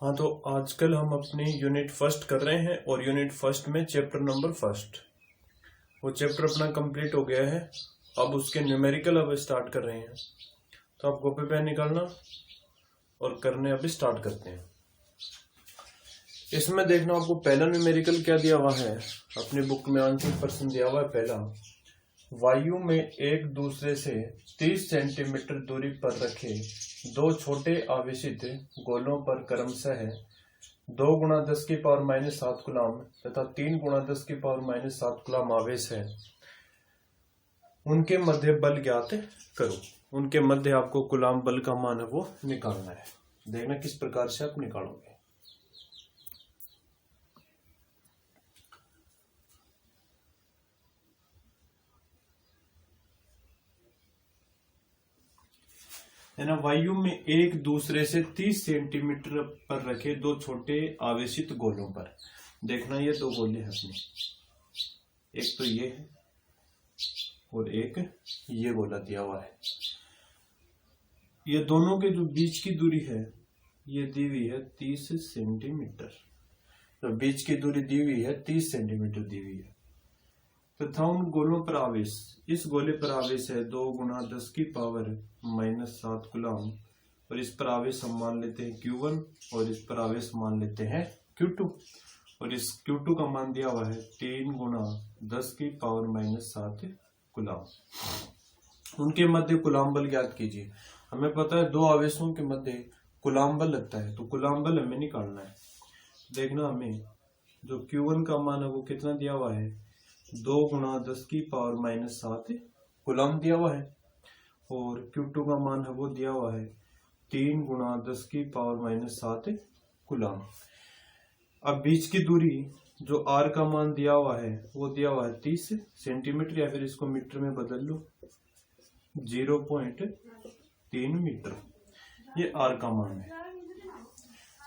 हाँ, तो आजकल हम अपनी यूनिट फर्स्ट कर रहे हैं और यूनिट फर्स्ट में चैप्टर नंबर फर्स्ट वो चैप्टर अपना कंप्लीट हो गया है। अब उसके न्यूमेरिकल अब स्टार्ट कर रहे हैं, तो आप कॉपी पेन निकालना और करने अभी स्टार्ट करते हैं। इसमें देखना आपको पहला न्यूमेरिकल क्या दिया हुआ है, अपनी बुक में आंसर प्रश्न दिया हुआ है। पहला, वायु में एक दूसरे से 30 सेंटीमीटर दूरी पर रखे दो छोटे आवेशित गोलों पर क्रमशः 2 गुणा 10 की पावर -7 कूलम तथा 3 गुणा 10 की पावर -7 कूलम आवेश है, उनके मध्य बल ज्ञात करो। उनके मध्य आपको कूलम बल का मान है वो निकालना है। देखना किस प्रकार से आप निकालोगे। है ना, वायु में एक दूसरे से 30 सेंटीमीटर पर रखे दो छोटे आवेशित गोलों पर। देखना ये दो गोले हैं अपने, एक तो ये है और एक ये गोला दिया हुआ है। ये दोनों के जो बीच की दूरी है ये दी हुई है 30 सेंटीमीटर। तो बीच की दूरी दी हुई है 30 सेंटीमीटर दी हुई है तथा उन गोलों पर आवेश, इस गोले पर आवेश है 2 गुणा 10 की पावर -7 कूलम और इस पर आवेश हम मान लेते हैं Q1 और इस पर आवेश मान लेते हैं Q2 और इस Q2 का मान दिया हुआ है 3 गुणा 10 की पावर -7 कूलम। उनके मध्य कूलम बल ज्ञात कीजिए। हमें पता है दो आवेशों के मध्य कूलम बल लगता है, तो कूलम बल हमें निकालना है। देखना हमें जो Q1 का मान है वो कितना दिया हुआ है, 2 गुणा 10 की पावर -7 कूलम दिया हुआ है और Q2 का मान है वो दिया हुआ है 3 गुणा 10 की पावर -7 कूलम। अब बीच की दूरी जो R का मान दिया हुआ है वो दिया हुआ है 30 सेंटीमीटर, या फिर इसको मीटर में बदल लो 0.3 मीटर, ये R का मान है।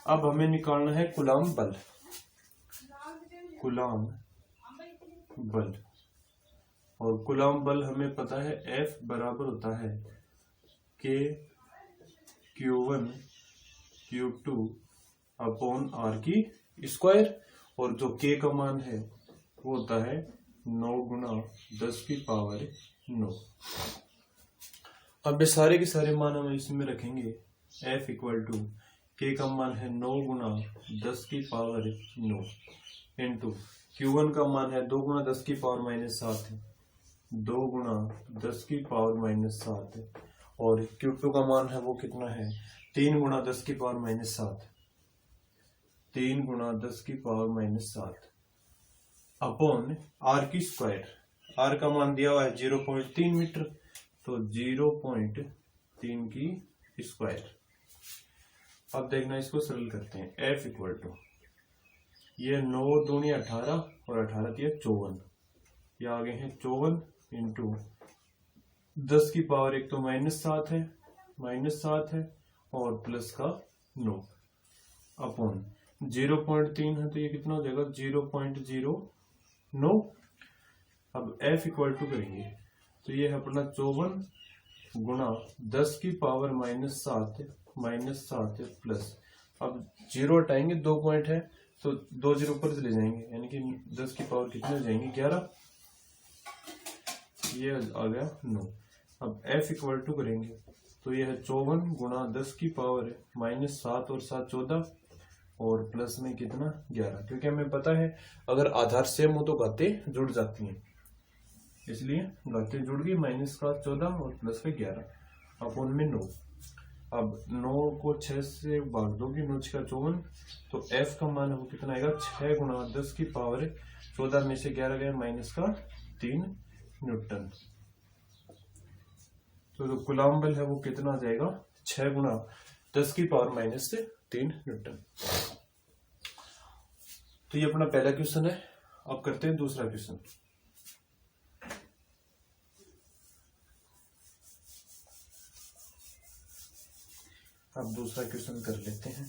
अब हमें निकालना है कूलम बल। कूलम बल, और कूलम बल हमें पता है F बराबर होता है K Q1 Q2 upon R की स्क्वायर, और जो K का मान है वो होता है 9 गुणा 10 की पावर 9। अब ये सारे के सारे मान हम इसमें रखेंगे। F इक्वल टू K का मान है 9 गुणा 10 की पावर 9 इंटू Q1 का मान है 2 गुणा 10 की पावर -7 है, 2 गुणा 10 की पावर -7 और Q2 का मान है वो कितना है 3 गुणा 10 की पावर -7, 3 गुणा 10 की पावर -7 अपॉन R की स्क्वायर। R का मान दिया हुआ है 0.3 मीटर, तो 0.3 की स्क्वायर। अब देखना इसको सरल करते हैं। F इक्वल टू ये 9 दूनी 18 और 18 दिया 54, ये आगे है 54 इंटू 10 की पावर एक तो -7 है और प्लस का 9 अपॉन 0.3 है, तो ये कितना हो जाएगा 0.09। अब F इक्वल टू करेंगे तो ये है अपना 54 गुणा 10 की पावर -7 प्लस, अब जीरो हटाएंगे 2 पॉइंट है तो 2 जीरो ऊपर चले जाएंगे, यानी कि 10 की पावर कितने हो जाएंगे 11, ये आ गया 9। अब F इक्वल टू करेंगे तो ये है 54 गुणा 10 की पावर -7 और 7 14 और प्लस में कितना 11, क्योंकि हमें पता है अगर आधार सेम हो तो घातें जुड़ जाती हैं, इसलिए घातें जुड़ गई, -14 और प्लस का 11 अपॉन में 9। अब 9 को 6 से भाग दोगे, 9 6 54, तो F का मान वो कितना आएगा 6 गुणा 10 की पावर 14 में से 11 गया -3 न्यूटन। तो जो कूलम बल है वो कितना आ जाएगा 6 गुणा 10 की पावर -3 न्यूटन। तो ये अपना पहला क्वेश्चन है। अब करते हैं दूसरा क्वेश्चन। अब दूसरा क्वेश्चन कर लेते हैं।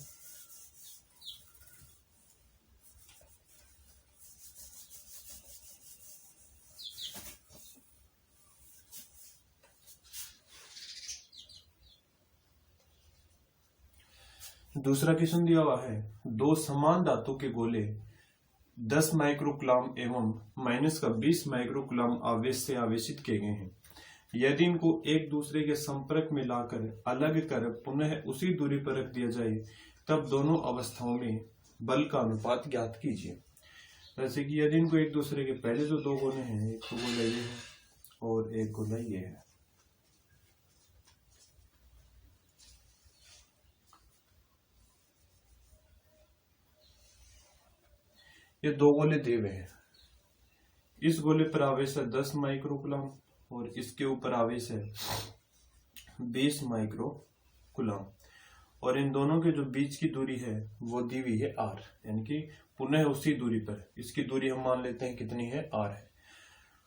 दूसरा क्वेश्चन दिया हुआ है, दो समान धातु के गोले 10 माइक्रोकुलाम एवं -20 माइक्रोकुलाम आवेश से आवेशित किए गए हैं। यदि इनको एक दूसरे के संपर्क में लाकर अलग कर पुनः उसी दूरी पर रख दिया जाए तब दोनों अवस्थाओं में बल का अनुपात ज्ञात कीजिए। जैसे कि यदि इनको एक दूसरे के पहले जो दो गोले हैं, एक तो गोला ये है और एक गोला ये है, ये दो गोले दिए हुए हैं। इस गोले पर आवेश है 10 माइक्रोकुलाम और इसके ऊपर आवेश है 20 माइक्रोकुलाम और इन दोनों के जो बीच की दूरी है वो दी हुई है r, यानी कि पुनः उसी दूरी पर इसकी दूरी हम मान लेते हैं कितनी है, r है।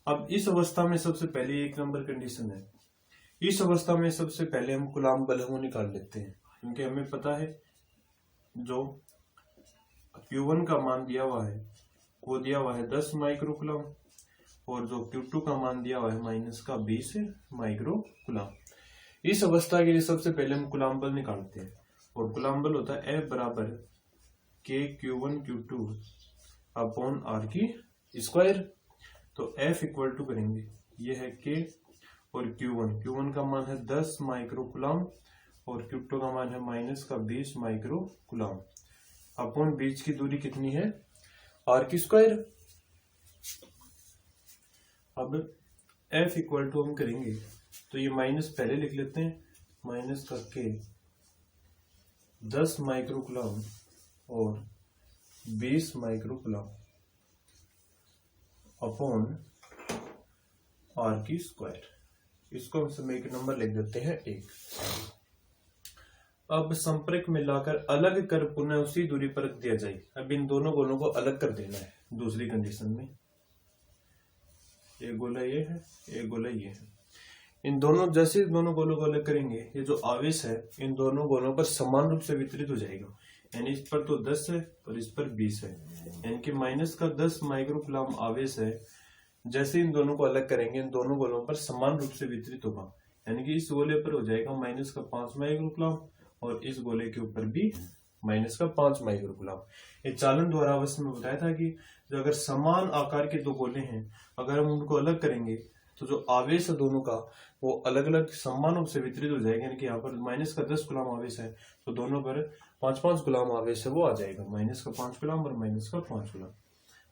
अब इस अवस्था में सबसे पहले एक नंबर कंडीशन है, इस अवस्था में सबसे पहले हम कूलाम बल को निकाल लेते हैं, क्योंकि हमें पता है जो Q1 का मान दिया हुआ है वो दिया हुआ है 10 माइक्रोकुलाम और जो Q2 का मान दिया हुआ है -20 माइक्रोकुलाम। इस अवस्था के लिए सबसे पहले हम कूलाम बल निकालते हैं और कूलाम बल होता है F बराबर K Q1 Q2 upon R की स्क्वायर। तो F इक्वल टू करेंगे, ये है K और Q1 का मान है 10 माइक्रोकुलाम और Q2 का मान है -20 माइक्रोकुलाम अपॉन बीच की दूरी कितनी है, R की स्क्वायर। अब F इक्वल टू हम करेंगे तो ये माइनस पहले लिख लेते हैं, माइनस का K 10 माइक्रोकुलाम और 20 माइक्रोकुलाम अपॉन R की स्क्वायर। इसको हम समीकरण नंबर लिख देते हैं 1। अब संपर्क में लाकर अलग कर पुनः उसी दूरी पर रख दिया जाए। अब इन दोनों गोलों को अलग कर देना है दूसरी कंडीशन में, एक गोला ये है, एक गोला ये है। इन दोनों जैसे दोनों गोलों को अलग करेंगे, ये जो आवेश है इन दोनों गोलों पर समान रूप से वितरित हो जाएगा, यानी इस पर तो 10 है और इस पर 20 है, यानी कि -10 माइक्रोकुलाम आवेश है। जैसे इन दोनों को अलग करेंगे इन दोनों गोलों पर समान रूप से वितरित होगा, यानी कि इस गोले पर हो जाएगा -5 माइक्रोकुलाम और इस गोले के ऊपर भी -5 माइक्रोकुलाम। ये चालन द्वारा अवश्य में बताया था कि जो अगर समान आकार के दो गोले हैं, अगर हम उनको अलग करेंगे तो जो आवेश है दोनों का वो अलग अलग समान रूप से वितरित हो जाएगा, यानी कि यहाँ पर -10 गुलाम आवेश है तो दोनों पर 5-5 गुलाम आवेश है वो आ जाएगा, -5 गुलाम और -5 गुलाम।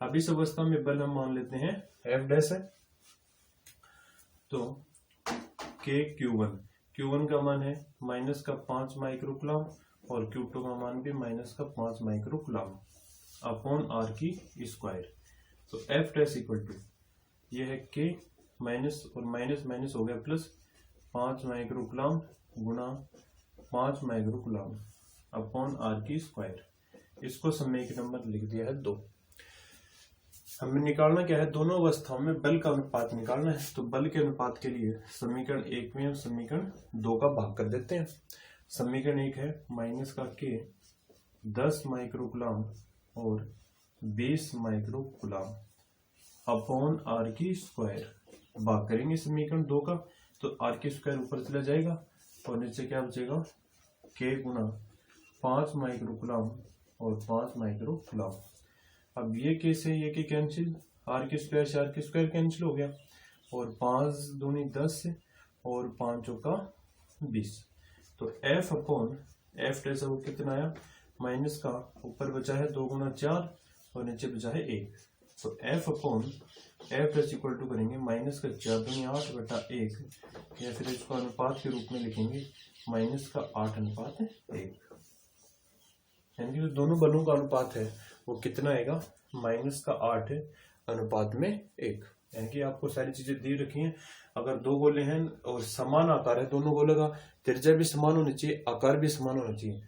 अब इस अवस्था में बल हम मान लेते हैं F डैश है, तो K Q1 का मान है -5 माइक्रोकुलाम और Q2 का मान भी -5 माइक्रोकुलाम अपॉन R की स्क्वायर। तो F डैश इक्वल टू ये है K माइनस और माइनस हो गया प्लस 5 माइक्रोकुलाम गुणा 5 माइक्रोकुलाम अपॉन R की स्क्वायर। इसको समीकरण नंबर लिख दिया है 2। हमें निकालना क्या है, दोनों अवस्थाओं में बल का अनुपात निकालना है। तो बल के अनुपात के लिए समीकरण 1 में हम समीकरण 2 का भाग कर देते हैं। समीकरण 1 है माइनस का K 10 माइक्रोकुलाम और 20 माइक्रोकुलाम अपॉन R की स्क्वायर। भाग करेंगे समीकरण 2 का तो R की स्क्वायर ऊपर चला जाएगा और नीचे क्या बचेगा, K गुना 5 माइक्रोकुलाम और 5 माइक्रोकुलाम। अब ये K से ये K कैंसिल, R की स्क्वायर से R की स्क्वायर कैंसिल हो गया और 5 दूनी 10 और 5 चौका 20। तो F अपॉन F डैश वो कितना आया, माइनस का ऊपर बचा है 2 गुना 4 और नीचे बचा है 1। तो F upon F dash equal to करेंगे माइनस का 4 दूनी 8 बटा 1, या फिर इसको अनुपात के रूप में लिखेंगे -8:1। यानी कि जो दोनों बलों का अनुपात है वो कितना आएगा, -8:1। यानी कि आपको सारी चीजें दी रखी हैं। अगर दो गोले हैं और समान आकार है, दोनों गोले का त्रिज्या भी समान होनी चाहिए, आकार भी समान होना चाहिए,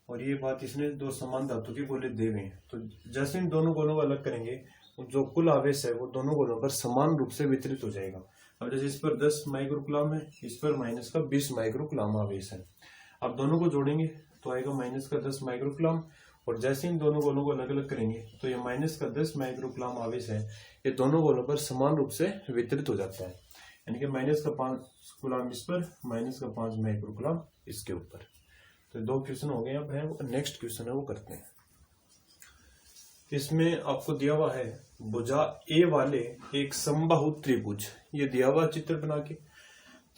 और ये बात इसने दो समान धातु के गोले दे हुए हैं। तो जैसे इन दोनों गोलों को अलग करेंगे जो कुल आवेश है वो दोनों गोलों पर समान रूप से वितरित हो जाएगा। अब जैसे इस पर 10 माइक्रोकुलाम है, इस पर -20 माइक्रोकुलाम आवेश है। अब दोनों को जोड़ेंगे तो आएगा -10 माइक्रोकुलाम, और जैसे इन दोनों गोलों को अलग अलग करेंगे तो ये -10 माइक्रोकुलाम आवेश है, ये दोनों गोलों पर समान रूप से वितरित हो जाता है। यानी कि -5 कुलाम इस पर, -5 माइक्रोकुलाम इसके ऊपर। तो 2 क्वेश्चन हो गए। अब है नेक्स्ट क्वेश्चन है वो करते हैं। इसमें आपको दिया हुआ है भुजा ए वाले एक समबाहु त्रिभुज, ये दिया हुआ चित्र बना के,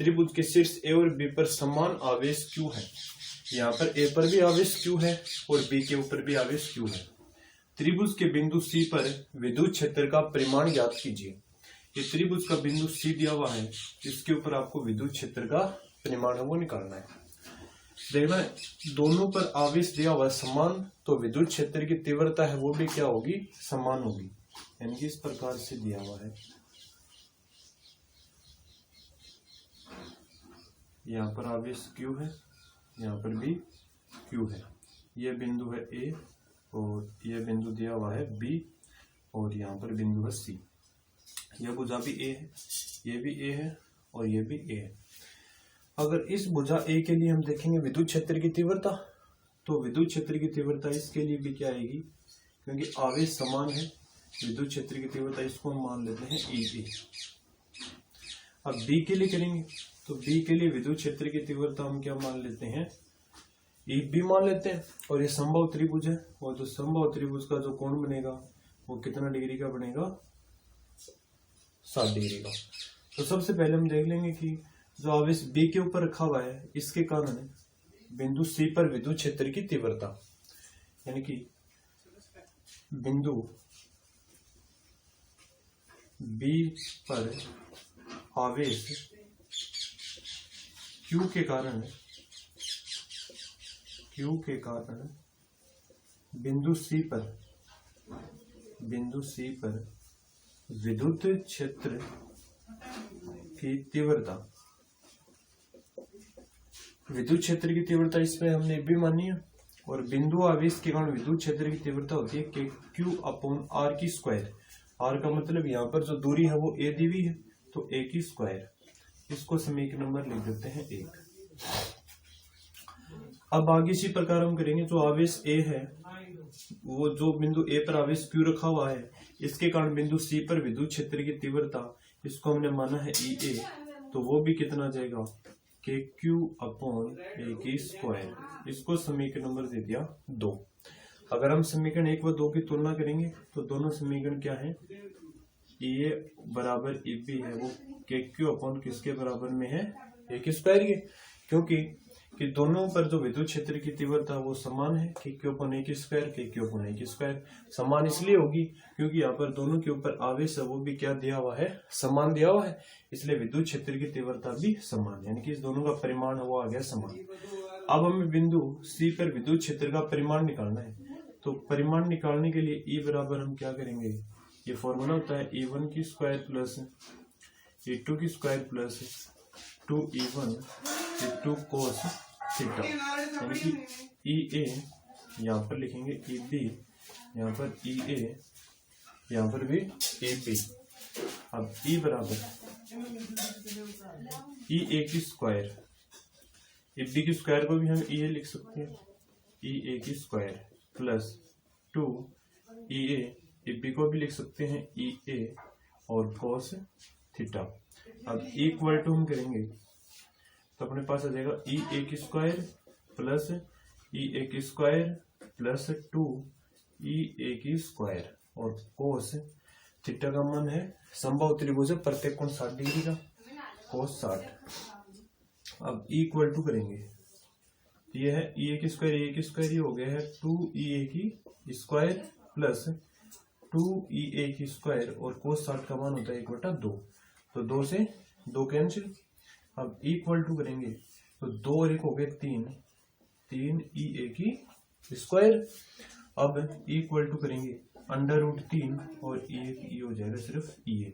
त्रिभुज के शीर्ष ए और बी पर समान आवेश क्यू है। यहाँ पर ए पर भी आवेश क्यू है और बी के ऊपर भी आवेश क्यू है। त्रिभुज के बिंदु सी पर विद्युत क्षेत्र का परिमाण ज्ञात कीजिए। ये त्रिभुज का बिंदु सी दिया हुआ है, इसके ऊपर आपको विद्युत क्षेत्र का परिमाण है वो निकालना है। देखना दोनों पर आवेश दिया हुआ है समान, तो विद्युत क्षेत्र की तीव्रता है वो भी क्या होगी, समान होगी। यानी कि इस प्रकार से दिया हुआ है, यहाँ पर आवेश Q है, यहाँ पर भी Q है। यह बिंदु है A और यह बिंदु दिया हुआ है B और यहाँ पर बिंदु है C। यह भुजा भी A है, ये भी A है और ये भी A है। अगर इस भुजा A के लिए हम देखेंगे विद्युत क्षेत्र की तीव्रता, तो विद्युत क्षेत्र की तीव्रता इसके लिए भी क्या आएगी, क्योंकि आवेश समान है, विद्युत क्षेत्र की तीव्रता इसको हम मान लेते हैं EA। अब B के लिए करेंगे तो B के लिए विद्युत क्षेत्र की तीव्रता हम क्या मान लेते हैं, EB मान लेते हैं। और ये समबाहु त्रिभुज है, और जो समबाहु त्रिभुज का जो कोण बनेगा वो कितना डिग्री का बनेगा, 60 डिग्री का। तो सबसे पहले हम देख लेंगे कि जो आवेश B के ऊपर रखा हुआ है इसके कारण बिंदु C पर विद्युत क्षेत्र की तीव्रता, यानी कि बिंदु B पर आवेश Q के कारण बिंदु C पर विद्युत क्षेत्र की तीव्रता, विद्युत क्षेत्र की तीव्रता इसमें हमने भी मानी है। और बिंदु आवेश के कारण विद्युत क्षेत्र की तीव्रता होती है KQ/R की स्क्वायर। R का मतलब यहाँ पर जो दूरी है वो A दी हुई है, तो A की स्क्वायर। इसको समीकरण नंबर लिख देते हैं 1। अब आगे इसी प्रकार हम करेंगे, जो आवेश A है वो जो बिंदु A पर आवेश Q रखा हुआ है, इसके कारण बिंदु C पर विद्युत क्षेत्र की तीव्रता, इसको हमने माना है EA, तो वो भी कितना आ जाएगा, KQ/A की स्क्वायर। इसको समीकरण नंबर दे दिया 2। अगर हम समीकरण 1 व 2 की तुलना करेंगे तो दोनों समीकरण क्या है, EA बराबर EB है वो KQ/ किसके बराबर में है, A की स्क्वायर के, क्योंकि कि दोनों पर जो विद्युत क्षेत्र की तीव्रता वो समान है, KQ/A की स्क्वायर, KQ/A की स्क्वायर। समान इसलिए होगी क्योंकि यहाँ पर दोनों के ऊपर आवेश है वो भी क्या दिया हुआ है, समान दिया हुआ है, इसलिए विद्युत क्षेत्र की तीव्रता भी समान, यानी कि इस दोनों का परिमाण है वो आ गया समान। अब हमें बिंदु C पर विद्युत क्षेत्र का परिमाण निकालना है, तो परिमाण निकालने के लिए E बराबर हम क्या करेंगे, ये फॉर्मूला होता है E1 की स्क्वायर प्लस E2 की square plus 2E1 E2 cos theta, यानी कि EA यहाँ पर लिखेंगे EB, यहाँ पर EA, यहाँ पर भी EB। अब E बराबर EA की स्क्वायर, EB की स्क्वायर को भी हम EA लिख सकते हैं, EA की स्क्वायर प्लस 2EA, EB को भी लिख सकते हैं EA और cos थीटा। अब इक्वल टू हम करेंगे तो अपने पास आ जाएगा EA की स्क्वायर प्लस EA की स्क्वायर प्लस 2EA की स्क्वायर और कोस थीटा का मान है, समबाहु त्रिभुज है, प्रत्येक कोण 60 डिग्री का, कोस 60। अब इक्वल टू करेंगे, ये है EA की स्क्वायर, ये हो गया है 2EA की स्क्वायर प्लस 2EA की स्क्वायर और कोस 60 का मान होता है 1/2, तो 2 से 2 कैंसिल। अब इक्वल टू करेंगे तो 2 और 1 हो गए 3EA की स्क्वायर। अब इक्वल टू करेंगे √3 और E हो जाएगा सिर्फ EA,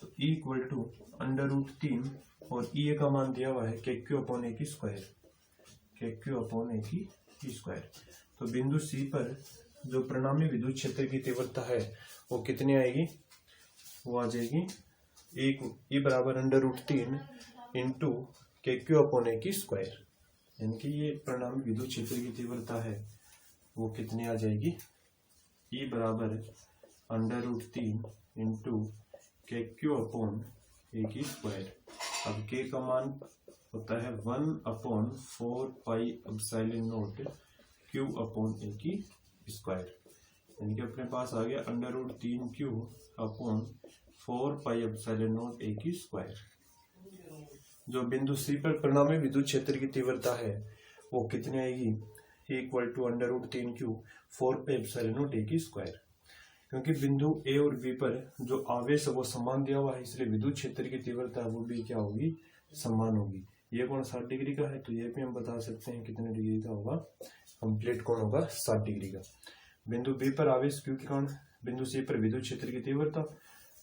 तो इक्वल टू √3 और EA का मान दिया हुआ है KQ/A की स्क्वायर, KQ/A की स्क्वायर। तो बिंदु C पर जो परिणामी विद्युत क्षेत्र की तीव्रता है वो कितनी आएगी, वो आ जाएगी E बराबर √3 इंटू KQ/A की स्क्वायर, यानी कि ये परिणामी विद्युत क्षेत्र की तीव्रता है वो कितनी आ जाएगी, E बराबर √3 इंटू KQ/A की स्क्वायर। अब K का मान होता है 1/4πε0 Q अपॉन A की स्क्वायर, यानी कि अपने पास आ गया √3Q अपॉन 4πε0 A की स्क्वायर। जो बिंदु C पर परिणामी विद्युत क्षेत्र की तीव्रता है वो कितनी आएगी, इक्वल टू √3Q 4πε0 A की स्क्वायर। क्योंकि बिंदु A और B पर जो आवेश है वो समान दिया हुआ है, इसलिए विद्युत क्षेत्र की तीव्रता वो भी क्या होगी, समान होगी। ये कोण 60 डिग्री का है, तो ये भी हम बता सकते हैं कितने डिग्री का होगा, कंप्लीट कोण होगा 60 डिग्री का। बिंदु B पर आवेश Q के कारण बिंदु C पर विद्युत क्षेत्र की तीव्रता,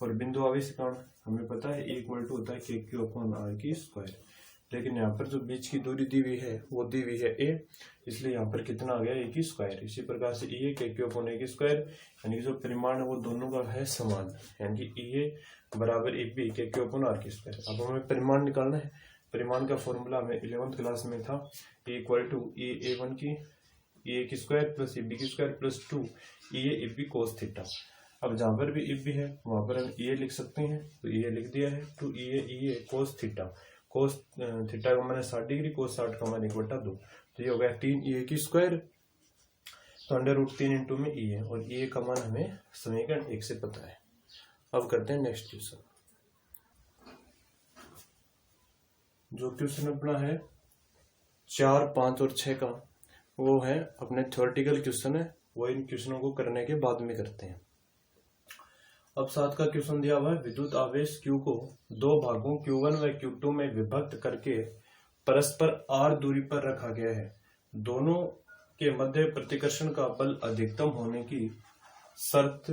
और बिंदु आवेश के कारण हमें पता है इक्वल टू होता है KQ अपॉन R की स्क्वायर। लेकिन यहाँ पर जो बीच की दूरी दी हुई है वो दी हुई है A, इसलिए यहाँ पर कितना आ गया A की स्क्वायर। इसी प्रकार से EA KQ अपॉन A की स्क्वायर, यानी कि जो परिमाण है वो दोनों का है समान, यानी कि EA बराबर EB KQ अपॉन R की स्क्वायर। अब हमें परिमाण निकालना है। परिमाण का फॉर्मूला हमें 11th क्लास में था, इक्वल टू EA1 की EA की स्क्वायर प्लस EB की square plus 2 EA EB cos theta. अब जहाँ पर भी EB है वहाँ पर हम EA लिख सकते हैं, तो EA लिख दिया है, two EA cos theta. Cos theta का मान 60 डिग्री, कोस 60 का मान 1/2, तो ये हो गया 3 EA की स्क्वायर, तो √3 इंटू में EA, और EA का मान हमें समीकरण 1 से पता है। अब करते हैं नेक्स्ट क्वेश्चन। जो क्वेश्चन अपना है 4, 5 और 6 का, वो है अपने थ्योरेटिकल क्वेश्चन है, वो इन क्वेश्चनों को करने के बाद में करते हैं। अब 7 का क्वेश्चन दिया हुआ है, विद्युत आवेश Q को दो भागों Q1 व Q2 में विभक्त करके परस्पर R दूरी पर रखा गया है। दोनों के मध्य प्रतिकर्षण का बल अधिकतम होने की शर्त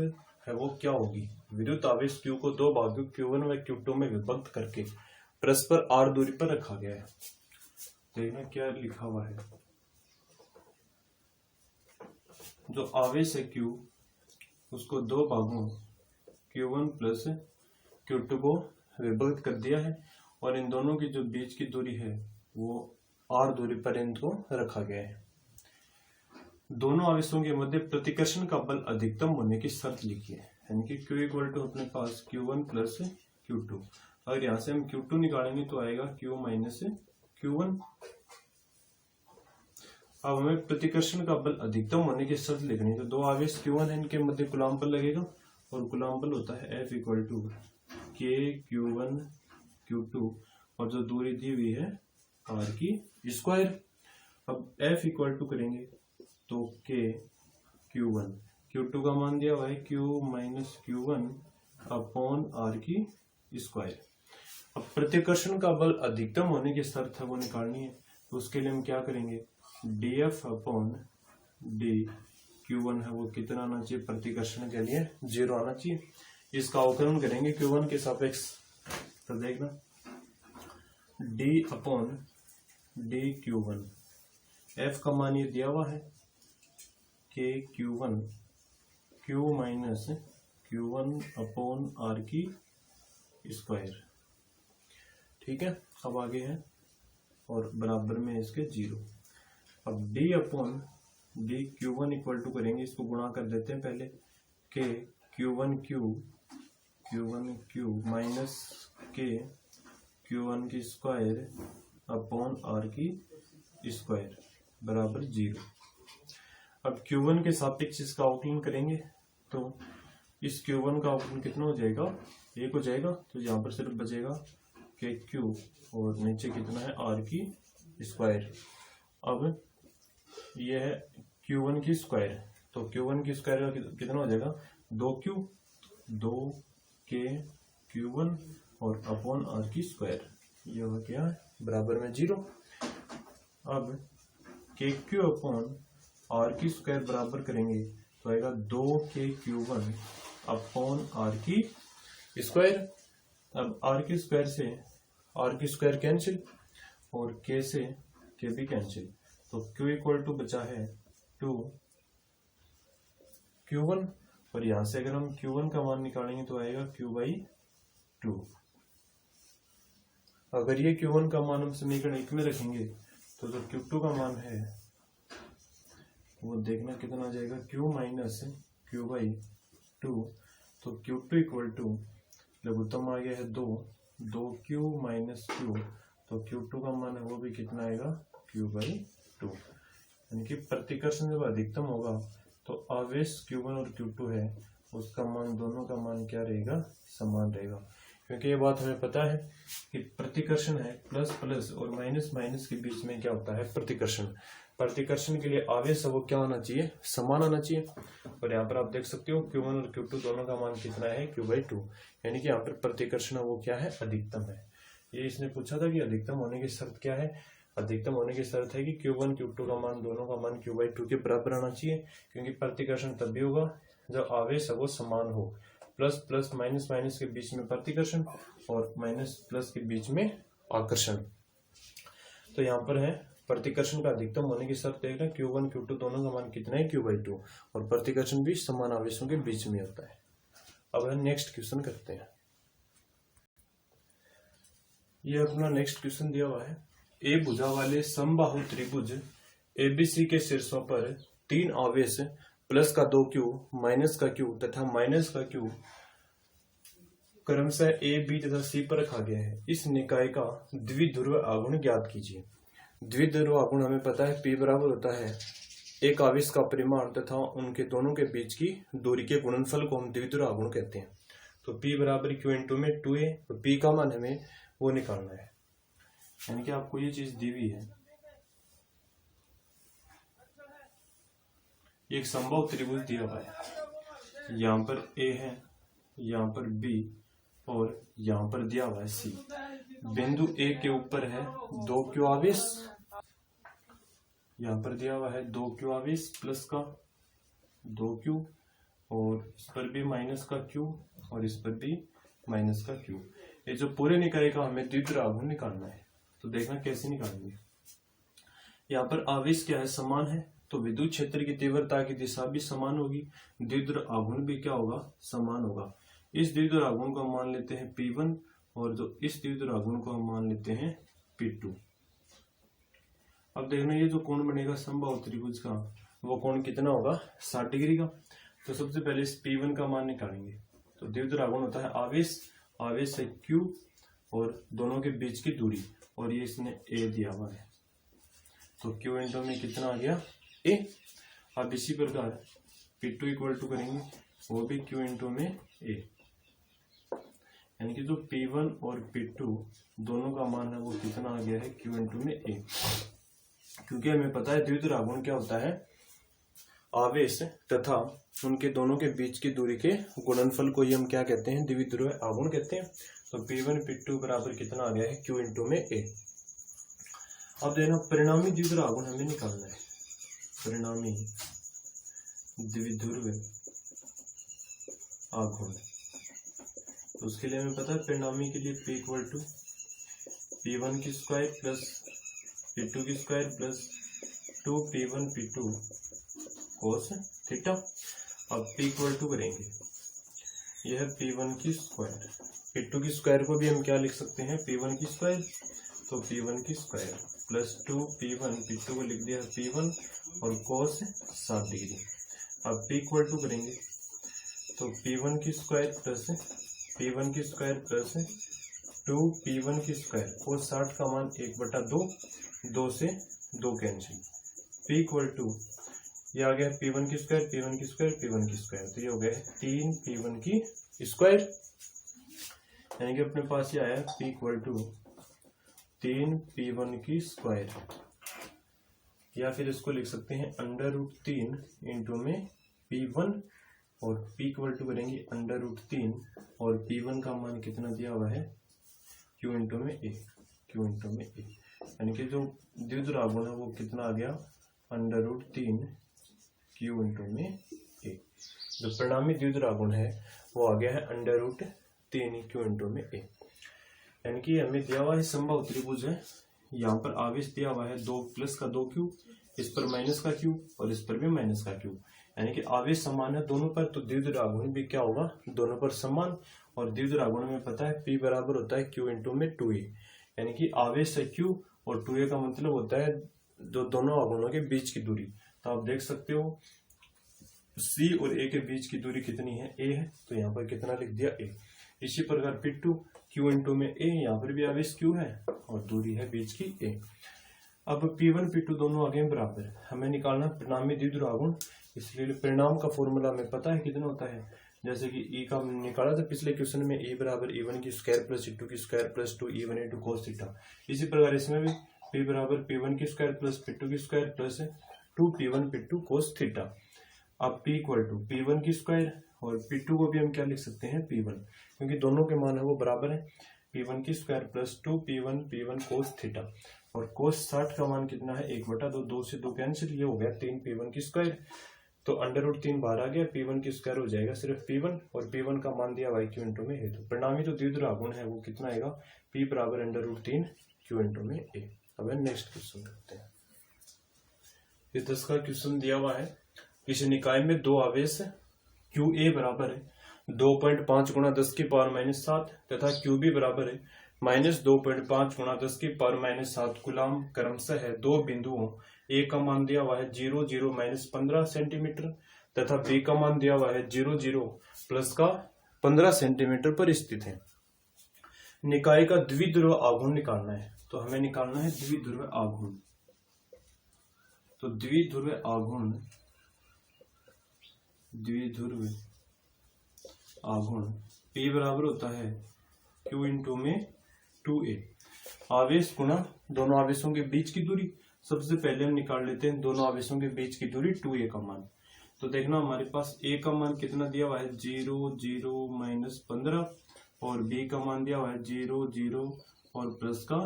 है वो क्या होगी। विद्युत आवेश Q को दो भागों Q1 व Q2 में विभक्त करके परस्पर R दूरी पर रखा गया है। देखना क्या लिखा हुआ है। जो आवेश है Q, उसको दो भागों Q1 प्लस Q2 को विभक्त कर दिया है, और इन दोनों की जो बीच की दूरी है वो R दूरी पर इनको रखा गया है। दोनों आवेशों के मध्य प्रतिकर्षण का बल अधिकतम होने की शर्त लिखी है, यानी कि Q इक्वल टू अपने पास Q1 प्लस Q2। अगर यहाँ से हम Q2 निकालेंगे तो आएगा Q माइनस Q1। अब हमें प्रतिकर्षण का बल अधिकतम होने की शर्त लिखनी है, तो दो आवेश Q1 है, इनके मध्य कूलम्ब बल लगेगा, और कूलम्ब बल होता है F equal to K Q1 Q2, और जो दूरी दी हुई है R की स्क्वायर। अब F इक्वल टू करेंगे तो K Q1, Q2 का मान दिया हुआ है Q minus Q1 upon R की स्क्वायर। अब प्रतिकर्षण का बल अधिकतम होने की शर्त है वो निकालनी है, तो उसके लिए हम क्या करेंगे, DF अपॉन D Q1 है वो कितना आना चाहिए, प्रतिकर्षण के लिए 0 आना चाहिए। इसका अवकलन करेंगे Q1 के सापेक्ष, तो देखना D upon D Q1, F का मान ये दिया हुआ है K Q1 Q minus Q1 upon R की स्क्वायर। ठीक है, अब आगे है और बराबर में इसके 0। अब D upon D Q1 equal to करेंगे, इसको गुणा कर देते हैं पहले, K Q1 Q minus K Q1 की स्क्वायर अपॉन R की स्क्वायर बराबर 0। अब Q1 के सापेक्ष इसका अवकलन करेंगे, तो इस Q1 का अवकलन कितना हो जाएगा, 1 हो जाएगा, तो यहाँ पर सिर्फ बचेगा KQ, और नीचे कितना है R की स्क्वायर। अब ये है Q1 की स्क्वायर, तो Q1 की स्क्वायर का कितना हो जाएगा, 2Q 2K Q1 और अपॉन R की स्क्वायर, ये हो गया बराबर में 0। अब KQ अपॉन R की स्क्वायर बराबर करेंगे तो आएगा 2K Q1 अपॉन R की स्क्वायर। अब R की स्क्वायर से R की स्क्वायर कैंसिल, और K से K भी कैंसिल, तो Q इक्वल टू बचा है 2Q1, और यहां से अगर हम Q1 का मान निकालेंगे तो आएगा Q/2। अगर ये Q1 का मान हम समीकरण 1 में रखेंगे तो जो Q2 का मान है वो देखना कितना आ जाएगा, Q माइनस Q/2, तो Q2 इक्वल टू लघुत्तम आ गया है 2Q माइनस Q तो Q2 का मान है वो भी कितना आएगा, Q/2। यानी कि प्रतिकर्षण जब अधिकतम होगा तो आवेश Q1 और Q2 है उसका मान, दोनों का मान क्या रहेगा, समान रहेगा। क्योंकि ये बात हमें पता है कि प्रतिकर्षण है प्लस प्लस और माइनस माइनस के बीच में क्या होता है, प्रतिकर्षण। प्रतिकर्षण के लिए आवेश है वो क्या होना चाहिए, समान होना चाहिए। और यहाँ पर आप देख सकते हो Q1 और Q2 दोनों का मान कितना है, Q/2। यानी कि यहाँ पर प्रतिकर्षण वो क्या है, अधिकतम है। ये इसने पूछा था कि अधिकतम होने की शर्त क्या है। अधिकतम होने की शर्त है कि Q1 Q2 का मान, दोनों का मान Q/2 के बराबर आना चाहिए। क्योंकि प्रतिकर्षण तभी होगा जब आवेश है वो समान हो। प्लस प्लस माइनस माइनस के बीच में प्रतिकर्षण और माइनस प्लस के बीच में आकर्षण। तो यहाँ पर है प्रतिकर्षण का अधिकतम होने की शर्त देख रहे हैं, Q1 Q2 दोनों का मान कितना है, Q/2। और प्रतिकर्षण भी समान आवेशों के बीच में होता है। अब हम नेक्स्ट क्वेश्चन करते हैं। ये अपना नेक्स्ट क्वेश्चन दिया हुआ है, ए भुजा वाले समबाहु त्रिभुज ABC के शीर्षों पर 3 आवेश प्लस का 2Q, माइनस का Q तथा माइनस का Q क्रमशः A, B तथा C पर रखा गया है। इस निकाय का द्विध्रुव आघूर्ण ज्ञात कीजिए। द्विध्रुव आघूर्ण हमें पता है P बराबर होता है एक आवेश का परिमाण तथा उनके दोनों के बीच की दूरी के गुणनफल को हम द्विध्रुव आघूर्ण कहते हैं। तो P बराबर Q इंटू में 2A, तो P का मान हमें वो निकालना है। यानी कि आपको ये चीज दी हुई है, एक समबाहु त्रिभुज दिया हुआ है। यहाँ पर A है, यहाँ पर B और यहाँ पर दिया हुआ है C। बिंदु A के ऊपर है 2Q आवेश, यहाँ पर दिया हुआ है 2Q आवेश प्लस का 2Q, और इस पर भी माइनस का Q और इस पर भी माइनस का Q। ये जो पूरे निकाय का हमें द्विध्रुव आघूर्ण निकालना है। तो देखना कैसे निकालेंगे। यहाँ पर आवेश क्या है, समान है, तो विद्युत क्षेत्र की तीव्रता की दिशा भी समान होगी, द्विध्रुव आघूर्ण भी क्या होगा, समान होगा। इस द्विध्रुव आघूर्ण को हम मान लेते हैं P1 और जो इस द्विध्रुव आघूर्ण को हम मान लेते हैं P2। अब देखना ये जो कोण बनेगा समबाहु त्रिभुज का, वो कोण कितना होगा, 60 डिग्री का। तो सबसे पहले इस P1 का मान निकालेंगे। तो द्विध्रुव आघूर्ण होता है आवेश, आवेश है Q और दोनों के बीच की दूरी, और ये इसने A दिया हुआ है। तो Q इंटू में कितना आ गया, A। अब इसी प्रकार P2 इक्वल टू करेंगे, वो भी Q इंटू में A। यानी कि जो P1 और P2 दोनों का मान है वो कितना आ गया है, Q इंटू में A। क्योंकि हमें पता है द्विध्रुव आघूर्ण क्या होता है, आवेश तथा उनके दोनों के बीच की दूरी के गुणनफल को ही हम क्या कहते हैं, द्विध्रुव आघूर्ण कहते हैं। तो P1 P2 बराबर कितना आ गया है, Q इंटू में A। अब देखना परिणामी द्विध्रुव आघूर्ण हमें निकालना है। परिणामी द्विध्रुव आघूर्ण, तो उसके लिए हमें पता है परिणामी के लिए P इक्वल टू P1 की स्क्वायर प्लस P2 की square plus 2P1 P2 cos theta. अब P इक्वल टू करेंगे, यह है P1 की स्क्वायर, P2 की स्क्वायर को भी हम क्या लिख सकते हैं, P1 की स्क्वायर। तो P1 की स्क्वायर प्लस 2P1 P2 को लिख दिया P1 और कोस 60 डिग्री। अब P इक्वल टू करेंगे, तो P1 की स्क्वायर प्लस P1 की स्क्वायर प्लस 2P1 की स्क्वायर, कोस 60 का मान 1/2, 2 से 2 कैंसिल। P इक्वल टू ये आ गया P1 की स्क्वायर, P1 की स्क्वायर, P1 की स्क्वायर, तो ये हो गया 3P1 की स्क्वायर। यानी कि अपने पास ये आया P इक्वल टू 3P1 की स्क्वायर, या फिर इसको लिख सकते हैं √3 इंटू में P1, और P इक्वल टू करेंगे √3 और P1 का मान कितना दिया हुआ है, Q इंटू में A, Q इंटू में A। यानी कि जो द्विध्रुव आघूर्ण है वो कितना आ गया, √3 Q इंटू में A। जो परिणामी द्विध्रुव आघूर्ण है वो आ गया है √3 Q इंटू में A। यानी कि हमें दिया हुआ है समबाहु त्रिभुज है, यहाँ पर आवेश दिया हुआ है 2 प्लस का 2Q, इस पर माइनस का Q और इस पर भी माइनस का Q। यानी कि आवेश समान है दोनों पर, तो द्विध्रुव आघूर्ण भी क्या होगा, दोनों पर समान। और द्विध्रुव आघूर्ण में पता है P बराबर होता है Q इंटू में 2A। यानी कि आवेश है Q और 2A का मतलब होता है जो दोनों आघूर्णों के बीच की दूरी। तो आप देख सकते हो C और A के बीच की दूरी कितनी है, A है, तो यहाँ पर कितना लिख दिया A। इसी प्रकार P2 Q इंटू में A, यहाँ पर भी आवेश Q है और दूरी है बीच की A। अब P1 P2 दोनों आ गए बराबर, हमें निकालना परिणामी द्विध्रुव आघूर्ण, इसलिए परिणाम का फॉर्मूला हमें पता है कितना होता है। जैसे कि E का हमने निकाला था पिछले क्वेश्चन में, E बराबर E1 की स्क्वायर प्लस E2 की square plus 2E1 into cos theta. इसी प्रकार इसमें भी P बराबर P1 की स्क्वायर प्लस P2 की square plus 2P1 P2 cos theta. अब P इक्वल टू P1 की स्क्वायर और P2 को भी हम क्या लिख सकते हैं P1, क्योंकि दोनों के मान है वो बराबर है। P1 की square plus 2P1 cos theta, और कोस 60 का मान कितना है 1/2, 2 से 2 कैंसिल, ये हो गया 3P1 की स्क्वायर, तो √3 बाहर आ गया, P1 की स्क्वायर हो जाएगा सिर्फ P1, और P1 का मान दिया y Q इंटू में A। तो परिणामी जो द्विध्रुव आघूर्ण है वो कितना आएगा, P बराबर √3 Q इंटू में A। अब नेक्स्ट क्वेश्चन करते हैं। ये 10 का क्वेश्चन दिया हुआ है, किसी निकाय में दो आवेश QA बराबर है 2.5 गुणा 10 की पावर -7 तथा QB बराबर है -2.5 गुणा 10 की पावर -7 कूलाम क्रमशः है। दो बिंदुओं A का मान दिया हुआ है 0 0 -15 सेंटीमीटर तथा B का मान दिया हुआ है 0 0 प्लस का 15 सेंटीमीटर पर स्थित है। निकाय का द्विध्रुव आघूर्ण निकालना है, तो हमें निकालना है द्विध्रुव आघूर्ण। तो द्विध्रुव आघूर्ण P बराबर होता है Q इंटू में 2A। आवेश गुणा दोनों आवेशों के बीच की दूरी, सबसे पहले हम निकाल लेते हैं दोनों आवेशों के बीच की दूरी 2A का मान। तो देखना हमारे पास A का मान कितना दिया हुआ है 0 0 -15 और B का मान दिया हुआ है 0 0 और प्लस का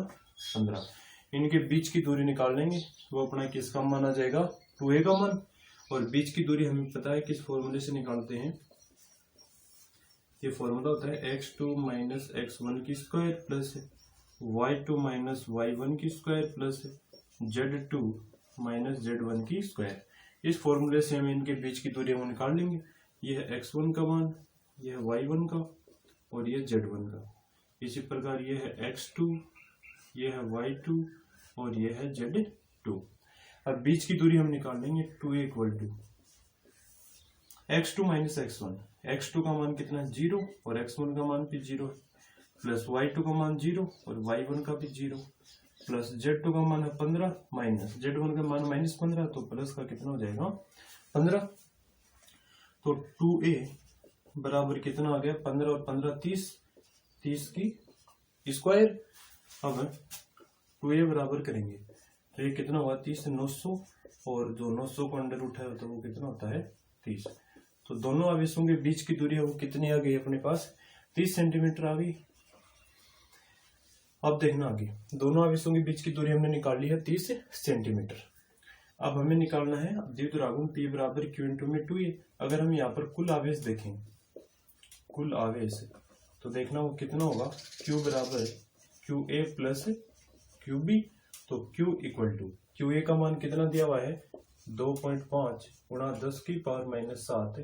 15। इनके बीच की दूरी निकाल लेंगे, वो अपना किसका मान आ जाएगा 2A का मान, और बीच की दूरी हमें पता है किस फॉर्मूले से निकालते हैं। ये फॉर्मूला होता है x2 - x1 की स्क्वायर प्लस y2 - y1 की स्क्वायर प्लस z2 - z1 की स्क्वायर। इस फॉर्मूले से हम इनके बीच की दूरी हम निकाल लेंगे। ये है x1 का मान, ये है y1 का और ये z1 का। इसी प्रकार ये है x2, ये है y2 और ये है z2। अब बीच की दूरी हम निकाल लेंगे 2A equal to x2 - x1। x2 का मान कितना है 0 और x1 का मान भी 0 प्लस y2 का मान 0 और y1 का भी 0 प्लस z2 का मान है 15 माइनस z1 का मान -15, तो प्लस का कितना हो जाएगा 15। तो 2A बराबर कितना आ गया 15 और 15 30, 30 की स्क्वायर। अब 2A बराबर करेंगे तो ये कितना हुआ 30 से 900, और जो 900 को अंडर उठाया तो वो कितना होता है 30। तो दोनों आवेशों के बीच की दूरी है वो कितनी आ गई अपने पास 30 सेंटीमीटर आ गई। अब देखना आगे, दोनों आवेशों के बीच की दूरी हमने निकाल ली है 30 सेंटीमीटर। अब हमें निकालना है द्विध्रुव आघूर्ण P बराबर Q इंटू में 2A। अगर हम यहाँ पर कुल आवेश देखें, कुल आवेश, तो देखना वो कितना होगा Q बराबर QA प्लस QB। तो Q इक्वल टू QA का मान कितना दिया हुआ है 2.5 गुणा 10 की पावर -7,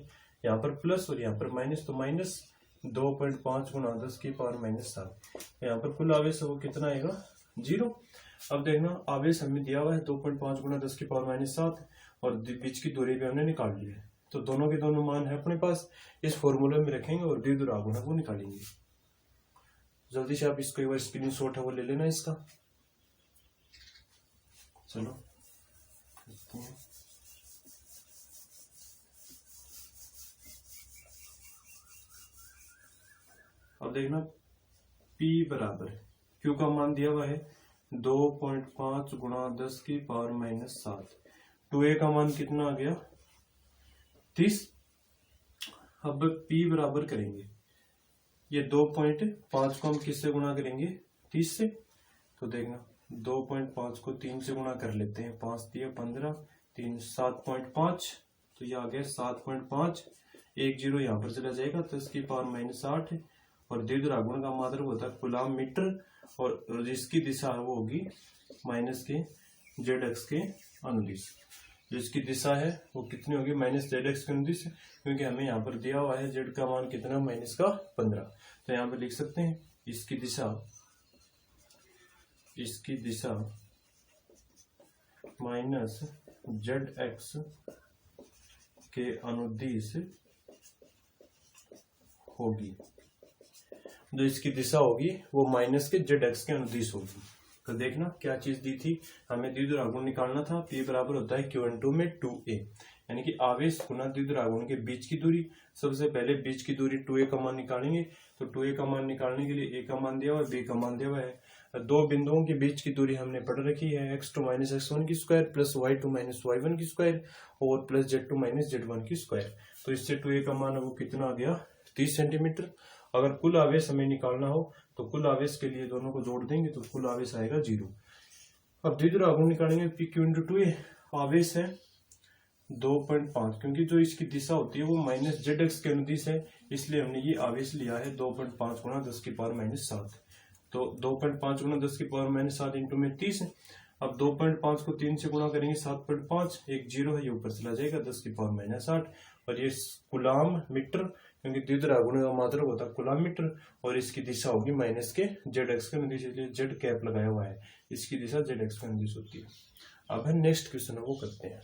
यहाँ पर प्लस और यहाँ पर माइनस, तो माइनस 2.5 गुणा 10 की पावर -7। यहाँ पर कुल आवेश वो कितना आएगा 0। अब देखना आवेश हमें दिया हुआ है 2.5 गुणा 10 की पावर -7 और बीच की दूरी भी हमने निकाल ली है, तो दोनों के दोनों मान है अपने पास, इस फॉर्मूले में रखेंगे और द्विध्रुव आघूर्ण वो निकालेंगे। जल्दी से आप इसको एक बार स्क्रीनशॉट है वो ले लेना इसका। चलो करते हैं। अब देखना P बराबर Q का मान दिया हुआ है 2.5 गुणा 10 की पावर -7, 2A का मान कितना आ गया 30। अब P बराबर करेंगे, ये 2.5 को हम किससे गुणा करेंगे 30 से, तो देखना 2.5 को 3 से गुणा कर लेते हैं, 5 दिया 15, 3 7.5, तो ये आ गया 7.5, 1 0 यहाँ पर चला जाएगा 10 की पावर -8, और द्विध्रुव आघूर्ण का मात्रक होता है कूलाम मीटर, और जिसकी दिशा वो होगी माइनस के जेड एक्स के अनुदिश। जिसकी दिशा है वो कितनी होगी -ZX के अनुदिश, क्योंकि हमें यहाँ पर दिया हुआ है जेड का मान कितना -15, तो यहाँ पर लिख सकते हैं इसकी दिशा -ZX के अनुदिश होगी। जो इसकी दिशा होगी वो माइनस के जेड एक्स के अनुदिश होगी। तो देखना क्या चीज दी थी, हमें द्विध्रुव आघूर्ण निकालना था। पी बराबर होता है Q1 में 2a, यानी कि आवेश गुना द्विध्रुव आघूर्ण के बीच की दूरी। सबसे पहले बीच की दूरी 2a का मान निकालेंगे। तो 2a का मान निकालने के लिए a का मान दिया हुआ है, b का मान दिया हुआ है। दो बिंदुओं के बीच की दूरी हमने पढ़ रखी है, x2 माइनस x1 की square plus y2 minus y1 की स्क्वायर और प्लस z2 माइनस z1 की स्क्वायर। तो इससे 2a का मान वो कितना आ गया, 30 सेंटीमीटर। अगर कुल आवेश हमें निकालना हो तो कुल आवेश के लिए दोनों को जोड़ देंगे तो कुल आवेश आएगा 0। अब द्विध्रुव आघूर्ण निकालेंगे, pq इंटू 2a। आवेश है 2.5, क्योंकि जो इसकी दिशा होती है वो माइनस जेड एक्स के अनुदिश है, इसलिए हमने ये आवेश लिया है 2.5 गुणा 10 की पावर माइनस 7। तो 2.5 गुणा 10 की पावर माइनस 7 इंटू में 30। अब 2.5 को 3 से गुणा करेंगे 7.5, एक जीरो है ये ऊपर चला जाएगा 10 की पावर माइनस 8। और ये कुलाम मीटर, क्योंकि द्विध्रुव आघूर्ण का मात्रक होता है कुलाम मीटर, और इसकी दिशा होगी माइनस के जेड एक्स के अनुदिश, इसलिए जेड कैप लगाया हुआ है, इसकी दिशा जेड एक्स के अनुदिश होती है। अब है नेक्स्ट क्वेश्चन वो करते हैं।